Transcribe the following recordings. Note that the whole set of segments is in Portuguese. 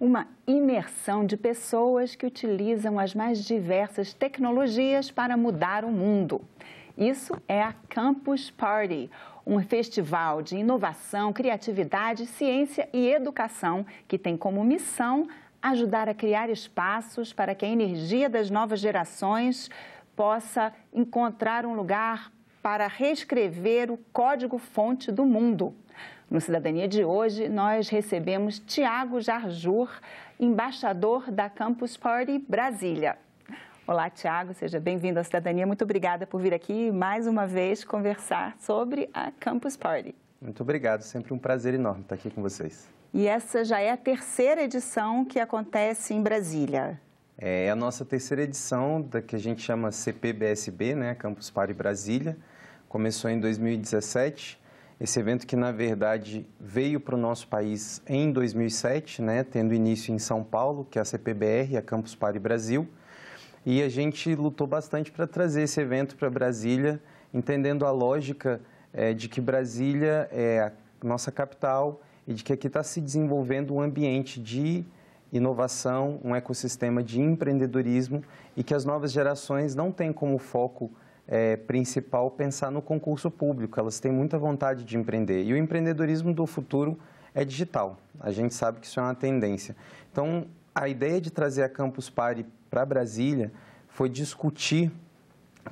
Uma imersão de pessoas que utilizam as mais diversas tecnologias para mudar o mundo. Isso é a Campus Party, um festival de inovação, criatividade, ciência e educação que tem como missão ajudar a criar espaços para que a energia das novas gerações possa encontrar um lugar para reescrever o código-fonte do mundo. No Cidadania de hoje, nós recebemos Tiago Jarjur, embaixador da Campus Party Brasília. Olá, Tiago, seja bem-vindo à Cidadania. Muito obrigada por vir aqui mais uma vez conversar sobre a Campus Party. Muito obrigado, sempre um prazer enorme estar aqui com vocês. E essa já é a terceira edição que acontece em Brasília. É a nossa terceira edição da que a gente chama CPBSB, né, Campus Party Brasília. Começou em 2017. Esse evento que, na verdade, veio para o nosso país em 2007, né, tendo início em São Paulo, que é a CPBR, a Campus Party Brasil. E a gente lutou bastante para trazer esse evento para Brasília, entendendo a lógica de que Brasília é a nossa capital e de que aqui está se desenvolvendo um ambiente de inovação, um ecossistema de empreendedorismo e que as novas gerações não têm como foco principal pensar no concurso público, elas têm muita vontade de empreender. E o empreendedorismo do futuro é digital, a gente sabe que isso é uma tendência. Então, a ideia de trazer a Campus Party para Brasília foi discutir,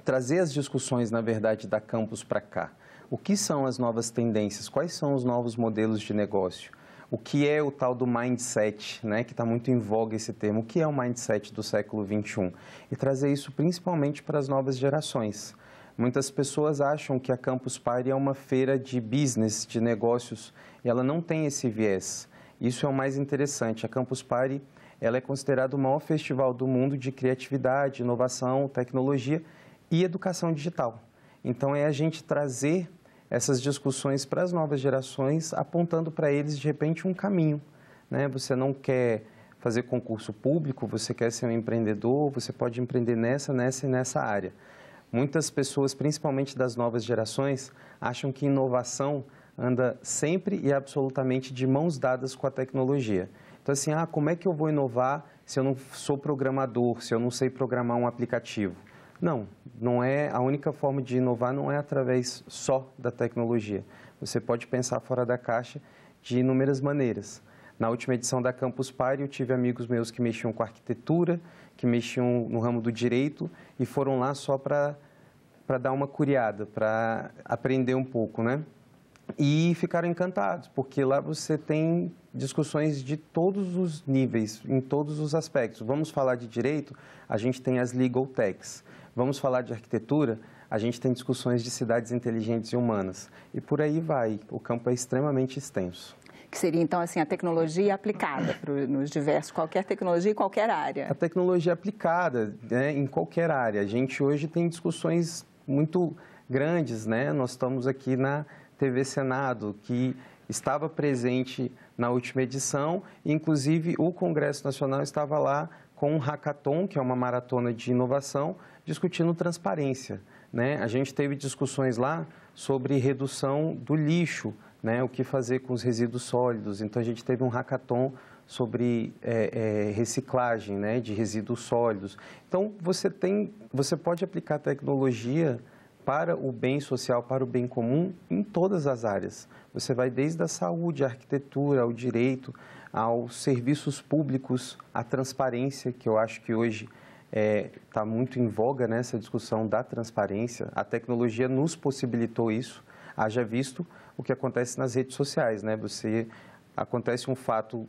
trazer as discussões, na verdade, da campus para cá. O que são as novas tendências? Quais são os novos modelos de negócio? O que é o tal do mindset, né, que está muito em voga esse termo? O que é o mindset do século XXI? E trazer isso principalmente para as novas gerações. Muitas pessoas acham que a Campus Party é uma feira de business, de negócios, e ela não tem esse viés. Isso é o mais interessante. A Campus Party ela é considerada o maior festival do mundo de criatividade, inovação, tecnologia e educação digital. Então, é a gente trazer essas discussões para as novas gerações, apontando para eles, de repente, um caminho, né? Você não quer fazer concurso público, você quer ser um empreendedor, você pode empreender nessa e nessa área. Muitas pessoas, principalmente das novas gerações, acham que inovação anda sempre e absolutamente de mãos dadas com a tecnologia. Então, assim, como é que eu vou inovar se eu não sou programador, se eu não sei programar um aplicativo? Não é a única forma de inovar, não é através só da tecnologia. Você pode pensar fora da caixa de inúmeras maneiras. Na última edição da Campus Party, eu tive amigos meus que mexiam com arquitetura, que mexiam no ramo do direito e foram lá só para dar uma curiada, para aprender um pouco, né? E ficaram encantados, porque lá você tem discussões de todos os níveis, em todos os aspectos. Vamos falar de direito, a gente tem as legal techs. Vamos falar de arquitetura, a gente tem discussões de cidades inteligentes e humanas. E por aí vai, o campo é extremamente extenso. Que seria, então, assim, a tecnologia aplicada nos diversos, qualquer tecnologia em qualquer área. A tecnologia aplicada, né, em qualquer área. A gente hoje tem discussões muito grandes, né? Nós estamos aqui na TV Senado, que estava presente na última edição, inclusive o Congresso Nacional estava lá com um hackathon, que é uma maratona de inovação, discutindo transparência, né? A gente teve discussões lá sobre redução do lixo, né? O que fazer com os resíduos sólidos. Então, a gente teve um hackathon sobre reciclagem, né, de resíduos sólidos. Então, você pode aplicar tecnologia para o bem social, para o bem comum, em todas as áreas. Você vai desde a saúde, a arquitetura, ao direito, aos serviços públicos, à transparência, que eu acho que hoje está muito em voga nessa discussão da transparência. A tecnologia nos possibilitou isso, haja visto o que acontece nas redes sociais, né? Acontece um fato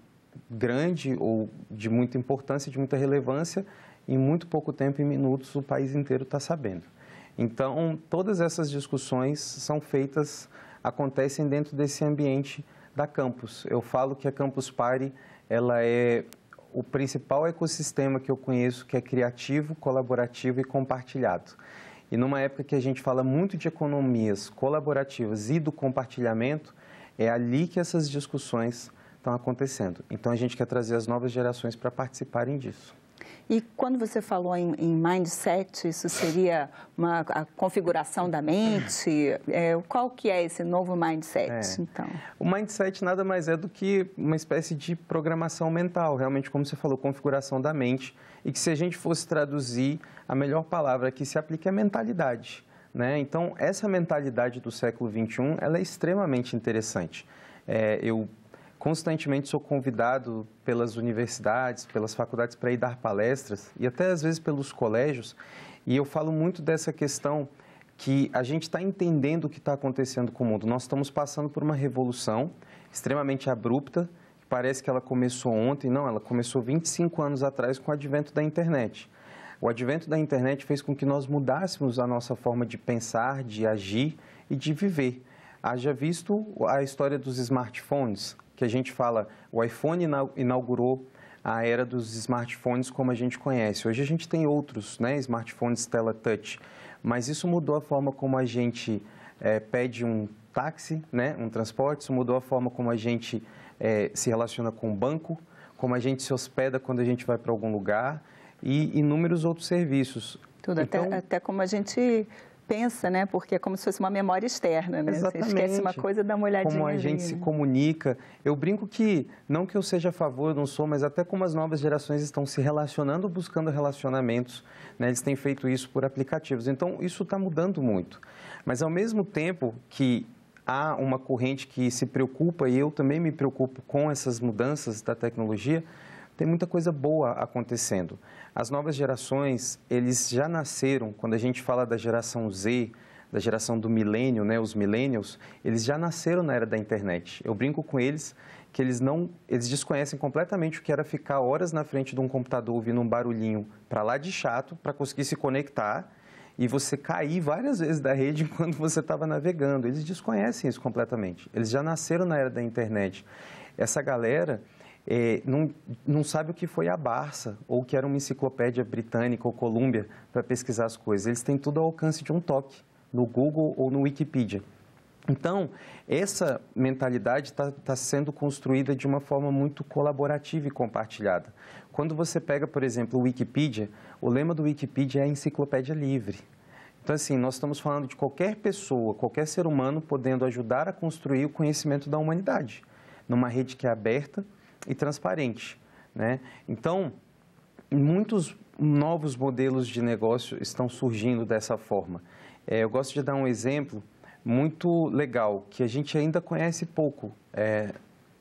grande ou de muita importância, de muita relevância, em muito pouco tempo, em minutos, o país inteiro está sabendo. Então, todas essas discussões acontecem dentro desse ambiente da campus. Eu falo que a Campus Party, ela é o principal ecossistema que eu conheço, que é criativo, colaborativo e compartilhado. E numa época que a gente fala muito de economias colaborativas e do compartilhamento, é ali que essas discussões estão acontecendo. Então, a gente quer trazer as novas gerações para participarem disso. E quando você falou em mindset, isso seria a configuração da mente? Qual que é esse novo mindset, então? O mindset nada mais é do que uma espécie de programação mental, realmente, como você falou, configuração da mente. E que se a gente fosse traduzir, a melhor palavra que se aplica é mentalidade, né? Então, essa mentalidade do século XXI, ela é extremamente interessante. Eu constantemente sou convidado pelas universidades, pelas faculdades para ir dar palestras e até às vezes pelos colégios, e eu falo muito dessa questão que a gente está entendendo o que está acontecendo com o mundo. Nós estamos passando por uma revolução extremamente abrupta, que parece que ela começou ontem, não, ela começou 25 anos atrás com o advento da internet. O advento da internet fez com que nós mudássemos a nossa forma de pensar, de agir e de viver. Haja visto a história dos smartphones, que a gente fala, o iPhone inaugurou a era dos smartphones como a gente conhece. Hoje a gente tem outros, né, smartphones tela touch, mas isso mudou a forma como a gente pede um táxi, né, um transporte, isso mudou a forma como a gente se relaciona com o banco, como a gente se hospeda quando a gente vai para algum lugar e inúmeros outros serviços. Tudo, então, até como a gente pensa, né? Porque é como se fosse uma memória externa, né? Exatamente. Você esquece uma coisa, dá uma olhadinha como a gente se comunica. Eu brinco que, não que eu seja a favor, eu não sou, mas até como as novas gerações estão se relacionando, buscando relacionamentos, né? Eles têm feito isso por aplicativos. Então, isso está mudando muito. Mas, ao mesmo tempo que há uma corrente que se preocupa, e eu também me preocupo com essas mudanças da tecnologia, tem muita coisa boa acontecendo. As novas gerações, eles já nasceram, quando a gente fala da geração Z, da geração do milênio, né, os millennials, eles já nasceram na era da internet. Eu brinco com eles que eles desconhecem completamente o que era ficar horas na frente de um computador ouvindo um barulhinho para lá de chato, para conseguir se conectar e você cair várias vezes da rede enquanto você estava navegando. Eles desconhecem isso completamente. Eles já nasceram na era da internet. Essa galera não sabe o que foi a Barça ou o que era uma enciclopédia britânica ou Columbia para pesquisar as coisas. Eles têm tudo ao alcance de um toque, no Google ou no Wikipedia. Então, essa mentalidade está sendo construída de uma forma muito colaborativa e compartilhada. Quando você pega, por exemplo, o Wikipedia, o lema do Wikipedia é a enciclopédia livre. Então, assim, nós estamos falando de qualquer pessoa, qualquer ser humano podendo ajudar a construir o conhecimento da humanidade, numa rede que é aberta e transparente, né? Então, muitos novos modelos de negócio estão surgindo dessa forma. Eu gosto de dar um exemplo muito legal, que a gente ainda conhece pouco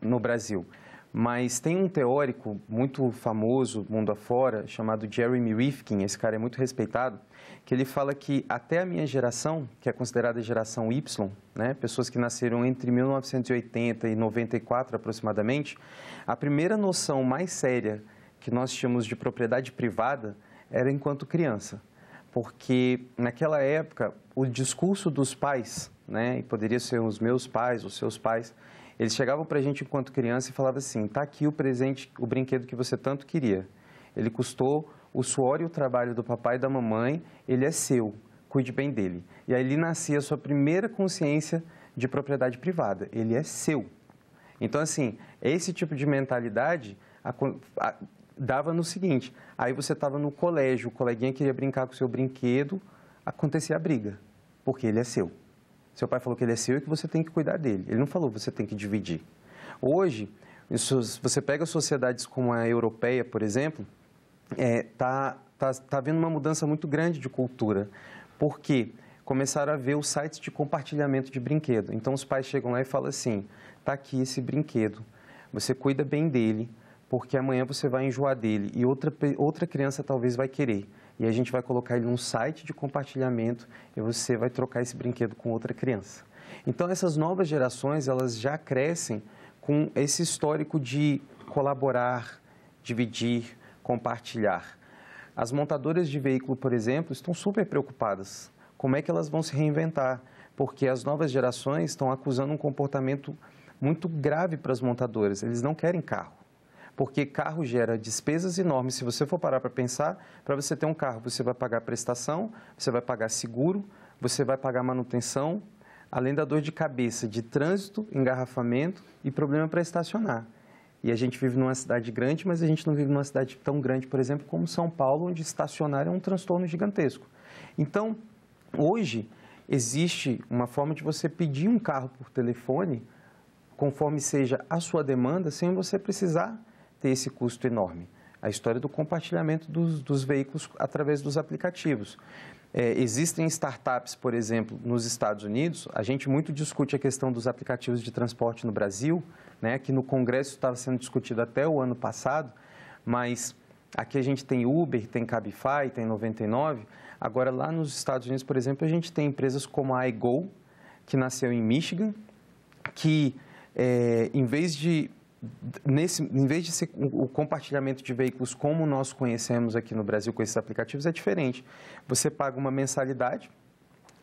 no Brasil, mas tem um teórico muito famoso, mundo afora, chamado Jeremy Rifkin, esse cara é muito respeitado, que ele fala que até a minha geração, que é considerada a geração Y, né, pessoas que nasceram entre 1980 e 94 aproximadamente, a primeira noção mais séria que nós tínhamos de propriedade privada era enquanto criança. Porque naquela época, o discurso dos pais, né, e poderia ser os meus pais, os seus pais, eles chegavam para a gente enquanto criança e falavam assim, está aqui o presente, o brinquedo que você tanto queria. Ele custou o suor e o trabalho do papai e da mamãe, ele é seu, cuide bem dele. E aí nascia a sua primeira consciência de propriedade privada, ele é seu. Então, assim, esse tipo de mentalidade dava no seguinte, aí você estava no colégio, o coleguinha queria brincar com o seu brinquedo, acontecia a briga, porque ele é seu. Seu pai falou que ele é seu e que você tem que cuidar dele. Ele não falou que você tem que dividir. Hoje, você pega sociedades como a europeia, por exemplo, tá havendo uma mudança muito grande de cultura, porque começaram a ver os sites de compartilhamento de brinquedo. Então, os pais chegam lá e falam assim, está aqui esse brinquedo, você cuida bem dele, porque amanhã você vai enjoar dele e outra criança talvez vai querer. E a gente vai colocar ele num site de compartilhamento e você vai trocar esse brinquedo com outra criança. Então, essas novas gerações, elas já crescem com esse histórico de colaborar, dividir, compartilhar. As montadoras de veículo, por exemplo, estão super preocupadas. Como é que elas vão se reinventar? Porque as novas gerações estão acusando um comportamento muito grave para as montadoras. Eles não querem carro. Porque carro gera despesas enormes. Se você for parar para pensar, para você ter um carro, você vai pagar prestação, você vai pagar seguro, você vai pagar manutenção, além da dor de cabeça de trânsito, engarrafamento e problema para estacionar. E a gente vive numa cidade grande, mas a gente não vive numa cidade tão grande, por exemplo, como São Paulo, onde estacionar é um transtorno gigantesco. Então, hoje, existe uma forma de você pedir um carro por telefone, conforme seja a sua demanda, sem você precisar ter esse custo enorme. A história do compartilhamento dos veículos através dos aplicativos. Existem startups, por exemplo, nos Estados Unidos, a gente muito discute a questão dos aplicativos de transporte no Brasil, né, que no Congresso estava sendo discutido até o ano passado, mas aqui a gente tem Uber, tem Cabify, tem 99. Agora, lá nos Estados Unidos, por exemplo, a gente tem empresas como a iGo, que nasceu em Michigan, que em vez de ser o compartilhamento de veículos como nós conhecemos aqui no Brasil com esses aplicativos, é diferente. Você paga uma mensalidade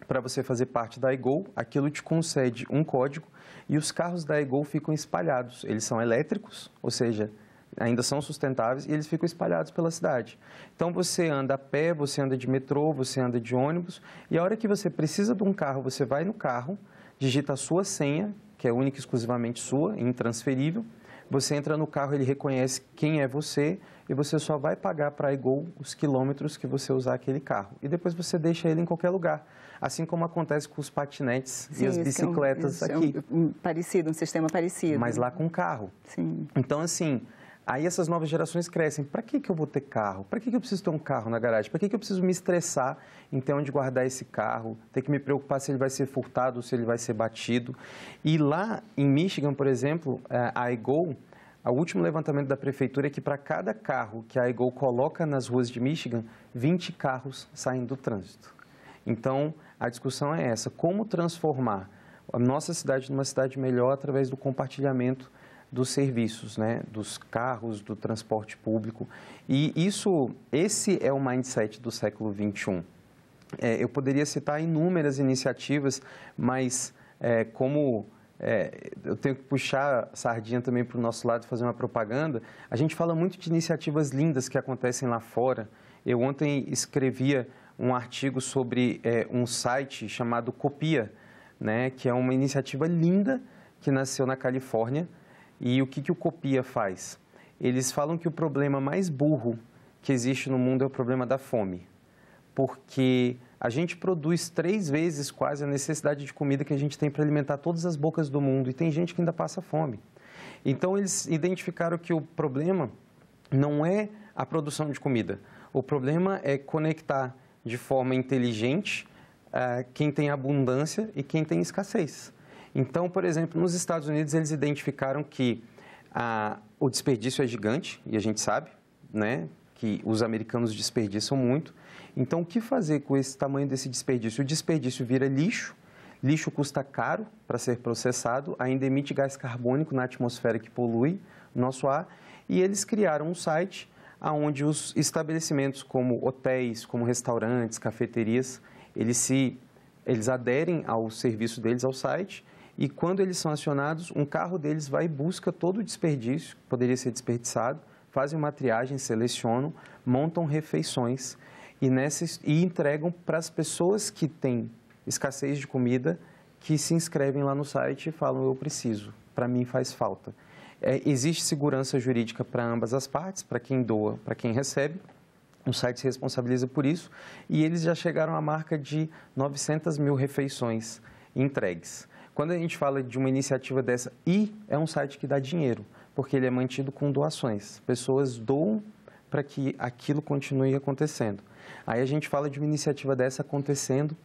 para você fazer parte da iGo, aquilo te concede um código e os carros da iGo ficam espalhados. Eles são elétricos, ou seja, ainda são sustentáveis e eles ficam espalhados pela cidade. Então, você anda a pé, você anda de metrô, você anda de ônibus e a hora que você precisa de um carro, você vai no carro, digita a sua senha, que é única e exclusivamente sua, intransferível. Você entra no carro, ele reconhece quem é você e você só vai pagar para a iGo os quilômetros que você usar aquele carro. E depois você deixa ele em qualquer lugar. Assim como acontece com os patinetes e as bicicletas aqui. Um sistema parecido. Mas lá com carro. Sim. Então, assim, aí essas novas gerações crescem. Para que eu vou ter carro? Para que eu preciso ter um carro na garagem? Para que eu preciso me estressar em ter onde guardar esse carro? Ter que me preocupar se ele vai ser furtado ou se ele vai ser batido? E lá em Michigan, por exemplo, a iGo, o último levantamento da prefeitura é que para cada carro que a iGo coloca nas ruas de Michigan, 20 carros saem do trânsito. Então, a discussão é essa: como transformar a nossa cidade numa cidade melhor através do compartilhamento dos serviços, né? Dos carros, do transporte público. E esse é o mindset do século XXI. Eu poderia citar inúmeras iniciativas, mas eu tenho que puxar a sardinha também para o nosso lado e fazer uma propaganda. A gente fala muito de iniciativas lindas que acontecem lá fora. Eu ontem escrevia um artigo sobre um site chamado Copia, né, que é uma iniciativa linda que nasceu na Califórnia. E o que o Copia faz? Eles falam que o problema mais burro que existe no mundo é o problema da fome. Porque a gente produz 3 vezes quase a necessidade de comida que a gente tem para alimentar todas as bocas do mundo. E tem gente que ainda passa fome. Então, eles identificaram que o problema não é a produção de comida. O problema é conectar de forma inteligente quem tem abundância e quem tem escassez. Então, por exemplo, nos Estados Unidos, eles identificaram que o desperdício é gigante, e a gente sabe, né, que os americanos desperdiçam muito. Então, o que fazer com esse tamanho desse desperdício? O desperdício vira lixo, lixo custa caro para ser processado, ainda emite gás carbônico na atmosfera que polui o nosso ar, e eles criaram um site onde os estabelecimentos como hotéis, como restaurantes, cafeterias, eles aderem ao serviço deles, ao site, e quando eles são acionados, um carro deles vai e busca todo o desperdício que poderia ser desperdiçado, fazem uma triagem, selecionam, montam refeições e entregam para as pessoas que têm escassez de comida, que se inscrevem lá no site e falam: eu preciso, para mim faz falta. Existe segurança jurídica para ambas as partes, para quem doa, para quem recebe. O site se responsabiliza por isso e eles já chegaram à marca de 900 mil refeições entregues. Quando a gente fala de uma iniciativa dessa, e é um site que dá dinheiro, porque ele é mantido com doações. Pessoas doam para que aquilo continue acontecendo. Aí a gente fala de uma iniciativa dessa acontecendo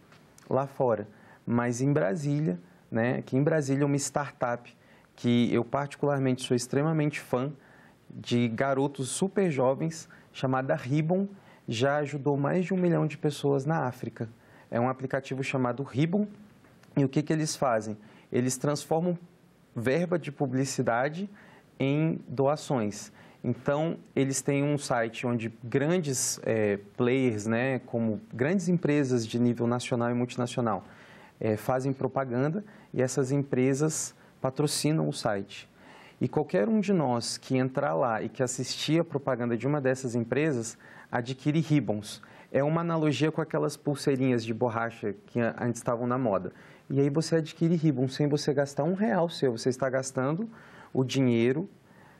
lá fora, mas em Brasília, né, aqui em Brasília, uma startup que eu particularmente sou extremamente fã, de garotos super jovens, chamada Ribbon, já ajudou mais de 1 milhão de pessoas na África. É um aplicativo chamado Ribbon, e o que eles fazem? Eles transformam verba de publicidade em doações. Então, eles têm um site onde grandes players, né, como grandes empresas de nível nacional e multinacional, fazem propaganda e essas empresas patrocinam o site. E qualquer um de nós que entrar lá e que assistir a propaganda de uma dessas empresas, adquire ribbons. É uma analogia com aquelas pulseirinhas de borracha que antes estavam na moda. E aí você adquire ribbons sem você gastar R$1 seu. Você está gastando o dinheiro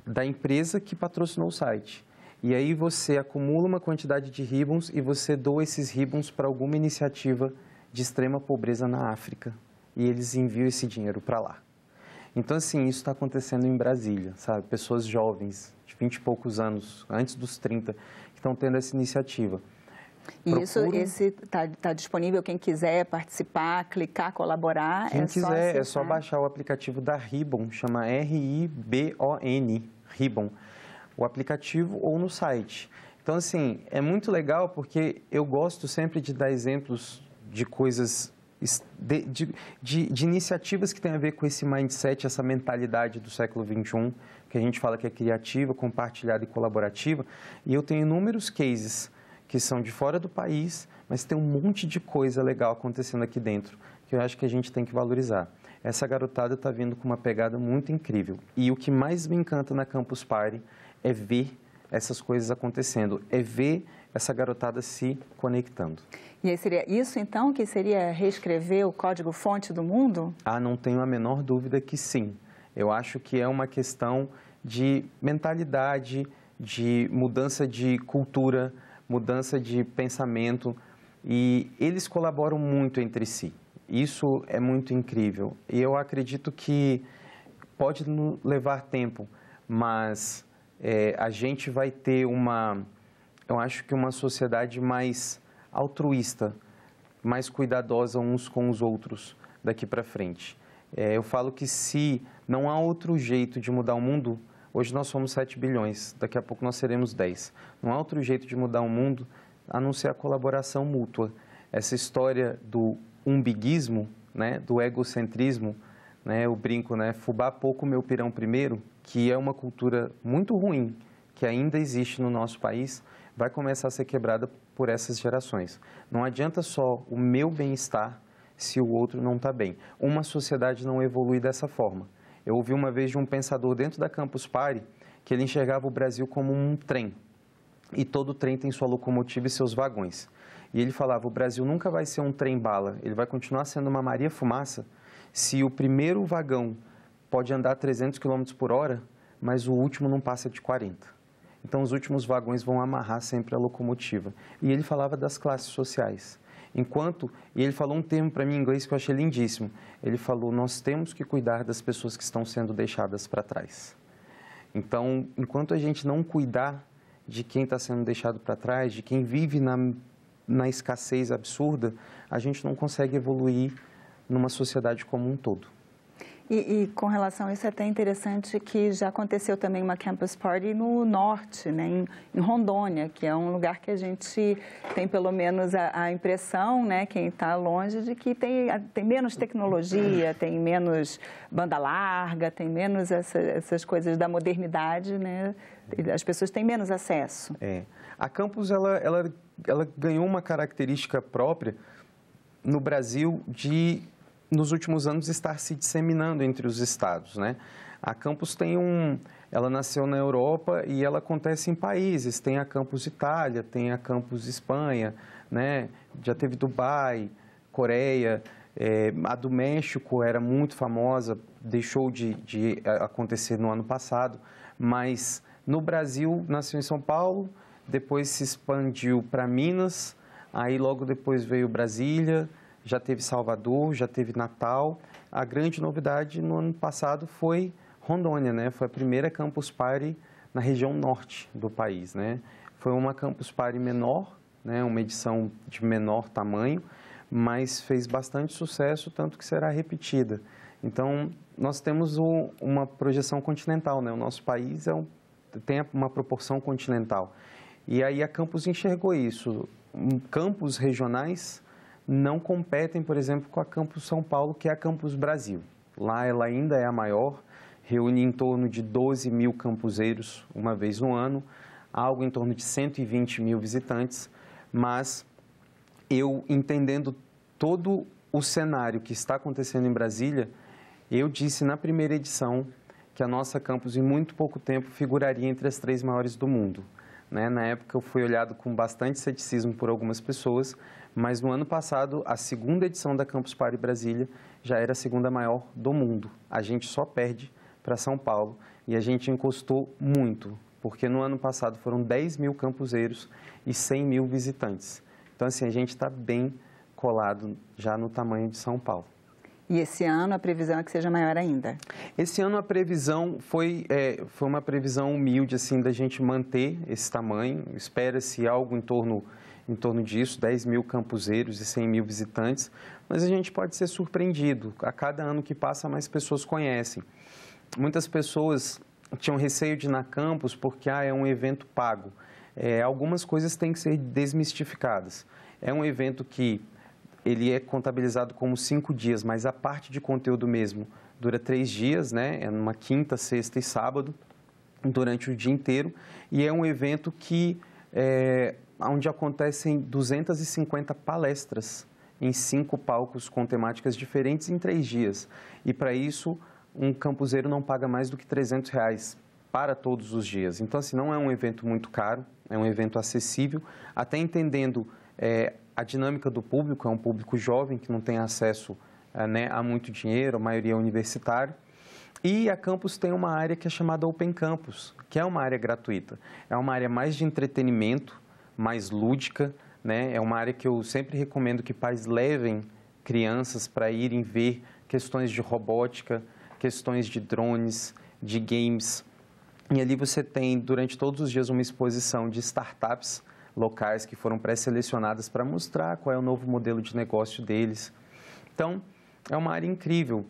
da empresa que patrocinou o site. E aí você acumula uma quantidade de ribbons e você doa esses ribbons para alguma iniciativa de extrema pobreza na África. E eles enviam esse dinheiro para lá. Então, assim, isso está acontecendo em Brasília, sabe? Pessoas jovens, de 20 e poucos anos, antes dos 30, que estão tendo essa iniciativa. E isso está disponível, quem quiser participar, clicar, colaborar? Quem quiser, é só baixar o aplicativo da Ribbon, chama R-I-B-O-N, Ribbon, o aplicativo ou no site. Então, assim, é muito legal porque eu gosto sempre de dar exemplos de coisas, de iniciativas que têm a ver com esse mindset, essa mentalidade do século XXI, que a gente fala que é criativa, compartilhada e colaborativa. E eu tenho inúmeros cases que são de fora do país, mas tem um monte de coisa legal acontecendo aqui dentro, que eu acho que a gente tem que valorizar. Essa garotada está vindo com uma pegada muito incrível. E o que mais me encanta na Campus Party é ver essas coisas acontecendo, é ver essa garotada se conectando. E aí seria isso, então, que seria reescrever o código-fonte do mundo? Ah, não tenho a menor dúvida que sim. Eu acho que é uma questão de mentalidade, de mudança de cultura, mudança de pensamento, e eles colaboram muito entre si. Isso é muito incrível. E eu acredito que pode levar tempo, mas a gente vai ter eu acho que uma sociedade mais altruísta, mais cuidadosa uns com os outros daqui para frente. Eu falo que se não há outro jeito de mudar o mundo, hoje nós somos 7 bilhões, daqui a pouco nós seremos 10. Não há outro jeito de mudar o mundo a não ser a colaboração mútua. Essa história do umbiguismo, né, do egocentrismo, né, eu brinco, né, fubá pouco, meu pirão primeiro, que é uma cultura muito ruim, que ainda existe no nosso país, vai começar a ser quebrada por essas gerações. Não adianta só o meu bem-estar se o outro não está bem. Uma sociedade não evolui dessa forma. Eu ouvi uma vez de um pensador dentro da Campus Party que ele enxergava o Brasil como um trem. E todo trem tem sua locomotiva e seus vagões. E ele falava, o Brasil nunca vai ser um trem-bala, ele vai continuar sendo uma Maria-Fumaça se o primeiro vagão pode andar 300 km por hora, mas o último não passa de 40. Então, os últimos vagões vão amarrar sempre a locomotiva. E ele falava das classes sociais. E ele falou um termo para mim em inglês que eu achei lindíssimo. Ele falou, nós temos que cuidar das pessoas que estão sendo deixadas para trás. Então, enquanto a gente não cuidar de quem está sendo deixado para trás, de quem vive na escassez absurda, a gente não consegue evoluir numa sociedade como um todo. E com relação a isso, é até interessante que já aconteceu também uma Campus Party no norte, né, em Rondônia, que é um lugar que a gente tem pelo menos a impressão, né, quem está longe, de que tem menos tecnologia, tem menos banda larga, tem menos essas coisas da modernidade, né, as pessoas têm menos acesso. A Campus, ela ganhou uma característica própria no Brasil nos últimos anos, estar se disseminando entre os estados, né? A Campus ela nasceu na Europa e ela acontece em países. Tem a Campus Itália, tem a Campus Espanha, né? Já teve Dubai, Coreia, a do México era muito famosa, deixou de acontecer no ano passado, mas no Brasil nasceu em São Paulo, depois se expandiu para Minas, aí logo depois veio Brasília, já teve Salvador, já teve Natal. A grande novidade no ano passado foi Rondônia, né? Foi a primeira Campus Party na região norte do país, né? Foi uma Campus Party menor, né? Uma edição de menor tamanho, mas fez bastante sucesso, tanto que será repetida. Então, nós temos uma projeção continental, né? O nosso país tem uma proporção continental. E aí a Campus enxergou isso. Campus regionais não competem, por exemplo, com a Campus São Paulo, que é a Campus Brasil. Lá ela ainda é a maior, reúne em torno de 12 mil campuseiros uma vez no ano, algo em torno de 120 mil visitantes, mas eu, entendendo todo o cenário que está acontecendo em Brasília, eu disse na primeira edição que a nossa Campus, em muito pouco tempo, figuraria entre as 3 maiores do mundo. Né? Na época, eu fui olhado com bastante ceticismo por algumas pessoas, mas no ano passado, a segunda edição da Campus Party Brasília já era a segunda maior do mundo. A gente só perde para São Paulo, e a gente encostou muito, porque no ano passado foram 10 mil campuseiros e 100 mil visitantes. Então, assim, a gente está bem colado já no tamanho de São Paulo. E esse ano a previsão é que seja maior ainda? Esse ano a previsão foi uma previsão humilde, assim, da gente manter esse tamanho. Espera-se algo em torno disso, 10 mil campuseiros e 100 mil visitantes, mas a gente pode ser surpreendido. A cada ano que passa, mais pessoas conhecem. Muitas pessoas tinham receio de ir na campus porque é um evento pago. Algumas coisas têm que ser desmistificadas. É um evento que ele é contabilizado como 5 dias, mas a parte de conteúdo mesmo dura 3 dias, né? É numa quinta, sexta e sábado, durante o dia inteiro. E é um evento onde acontecem 250 palestras em 5 palcos com temáticas diferentes em 3 dias. E para isso, um campuseiro não paga mais do que R$300 para todos os dias. Então, assim, não é um evento muito caro, é um evento acessível, até entendendo a dinâmica do público. É um público jovem que não tem acesso a muito dinheiro, a maioria é universitária. E a campus tem uma área que é chamada Open Campus, que é uma área gratuita. É uma área mais de entretenimento, mais lúdica, né? É uma área que eu sempre recomendo que pais levem crianças para irem ver questões de robótica, questões de drones, de games. E ali você tem, durante todos os dias, uma exposição de startups locais que foram pré-selecionadas para mostrar qual é o novo modelo de negócio deles. Então, é uma área incrível.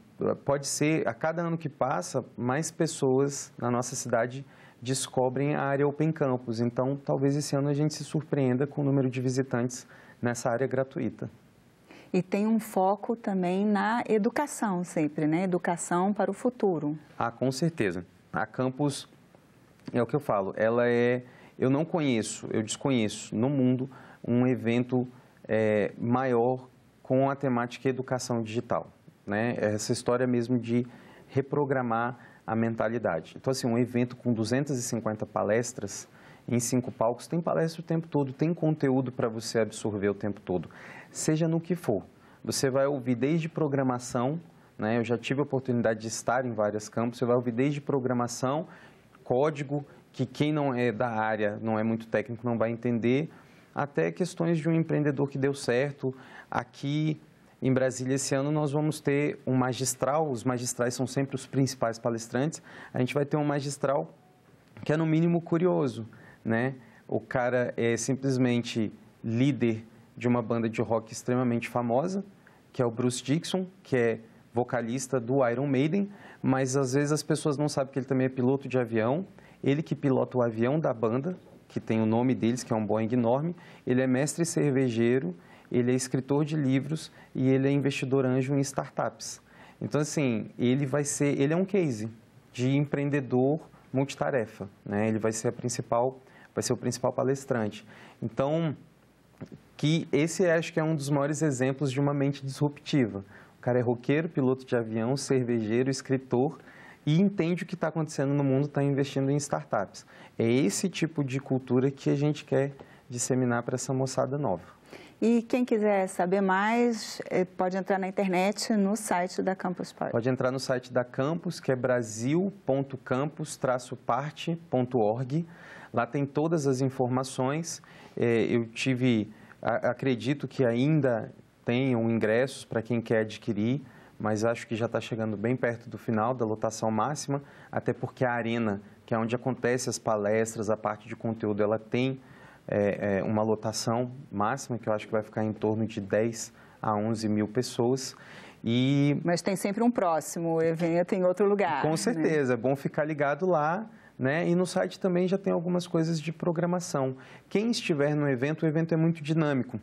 Pode ser, a cada ano que passa, mais pessoas na nossa cidade descobrem a área Open Campus. Então, talvez esse ano a gente se surpreenda com o número de visitantes nessa área gratuita. E tem um foco também na educação sempre, né? Educação para o futuro. Com certeza. A campus, é o que eu falo, eu não conheço, eu desconheço no mundo um evento maior com a temática educação digital, né? Essa história mesmo de reprogramar a mentalidade. Então, assim, um evento com 250 palestras em 5 palcos, tem palestra o tempo todo, tem conteúdo para você absorver o tempo todo, seja no que for. Você vai ouvir desde programação, né? Eu já tive a oportunidade de estar em vários campos, você vai ouvir desde programação, código, que quem não é da área, não é muito técnico, não vai entender, até questões de um empreendedor que deu certo. Aqui em Brasília, esse ano, nós vamos ter um magistral, os magistrais são sempre os principais palestrantes, a gente vai ter um magistral que é, no mínimo, curioso, né? O cara é simplesmente líder de uma banda de rock extremamente famosa, que é o Bruce Dickinson, que é vocalista do Iron Maiden, mas às vezes as pessoas não sabem que ele também é piloto de avião. Ele que pilota o avião da banda, que tem o nome deles, que é um Boeing enorme. Ele é mestre cervejeiro, ele é escritor de livros e ele é investidor anjo em startups. Então, assim, ele é um case de empreendedor multitarefa, né? Ele vai ser o principal palestrante. Então, esse acho que é um dos maiores exemplos de uma mente disruptiva. O cara é roqueiro, piloto de avião, cervejeiro, escritor e entende o que está acontecendo no mundo, está investindo em startups. É esse tipo de cultura que a gente quer disseminar para essa moçada nova. E quem quiser saber mais, pode entrar na internet, no site da Campus Party. Pode entrar no site da Campus, que é brasil.campus-parte.org. Lá tem todas as informações. Acredito que ainda tenham ingressos para quem quer adquirir, mas acho que já está chegando bem perto do final da lotação máxima, até porque a arena, que é onde acontecem as palestras, a parte de conteúdo, ela tem uma lotação máxima, que eu acho que vai ficar em torno de 10 a 11 mil pessoas. Mas tem sempre um próximo evento em outro lugar. Com certeza, né? É bom ficar ligado lá, né? E no site também já tem algumas coisas de programação. Quem estiver no evento, o evento é muito dinâmico.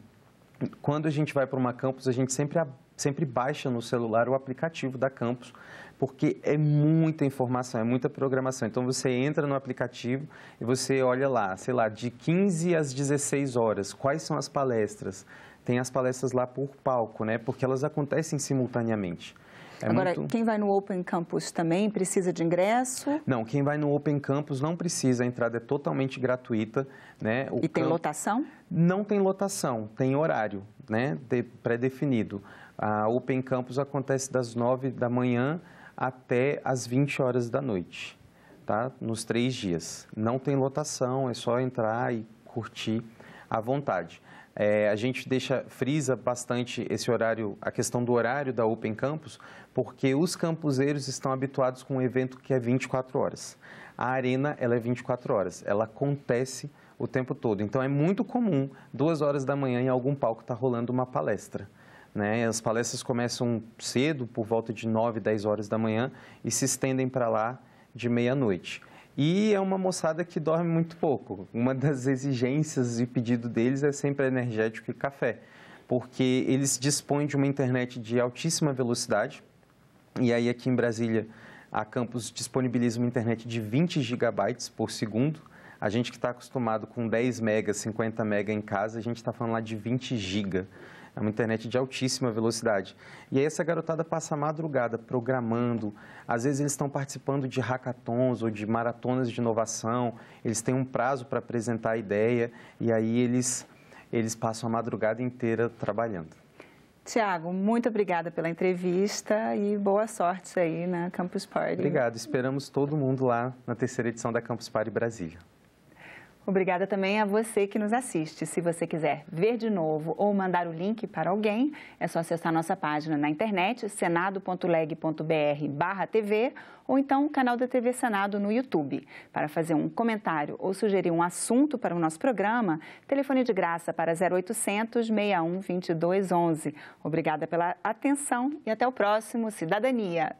Quando a gente vai para uma campus, a gente sempre baixa no celular o aplicativo da campus, porque é muita informação, é muita programação. Então, você entra no aplicativo e você olha lá, sei lá, de 15 às 16 horas, quais são as palestras? Tem as palestras lá por palco, né? Porque elas acontecem simultaneamente. Agora, quem vai no Open Campus também precisa de ingresso? Não, quem vai no Open Campus não precisa, a entrada é totalmente gratuita, né? E tem lotação? Não tem lotação, tem horário, né? Pré-definido. A Open Campus acontece das 9 da manhã até as 20 horas da noite. tá? Nos 3 dias. Não tem lotação, é só entrar e curtir à vontade. A gente frisa bastante esse horário, a questão do horário da Open Campus, porque os campuseiros estão habituados com um evento que é 24 horas. A arena, ela é 24 horas, ela acontece o tempo todo. Então, é muito comum, 2 horas da manhã, em algum palco está rolando uma palestra, né? As palestras começam cedo, por volta de 9, 10 horas da manhã, e se estendem para lá de meia-noite. E é uma moçada que dorme muito pouco. Uma das exigências e pedido deles é sempre energético e café, porque eles dispõem de uma internet de altíssima velocidade. E aí, aqui em Brasília, a Campus disponibiliza uma internet de 20 gigabytes por segundo. A gente que está acostumado com 10 megas, 50 megas em casa, a gente está falando lá de 20 giga. É uma internet de altíssima velocidade. E aí essa garotada passa a madrugada programando. Às vezes eles estão participando de hackathons ou de maratonas de inovação. Eles têm um prazo para apresentar a ideia e aí eles passam a madrugada inteira trabalhando. Tiago, muito obrigada pela entrevista e boa sorte aí na Campus Party. Obrigado. Esperamos todo mundo lá na 3ª edição da Campus Party Brasília. Obrigada também a você que nos assiste. Se você quiser ver de novo ou mandar o link para alguém, é só acessar nossa página na internet, senado.leg.br/TV, ou então o canal da TV Senado no YouTube. Para fazer um comentário ou sugerir um assunto para o nosso programa, telefone de graça para 0800 61 22 11. Obrigada pela atenção e até o próximo Cidadania.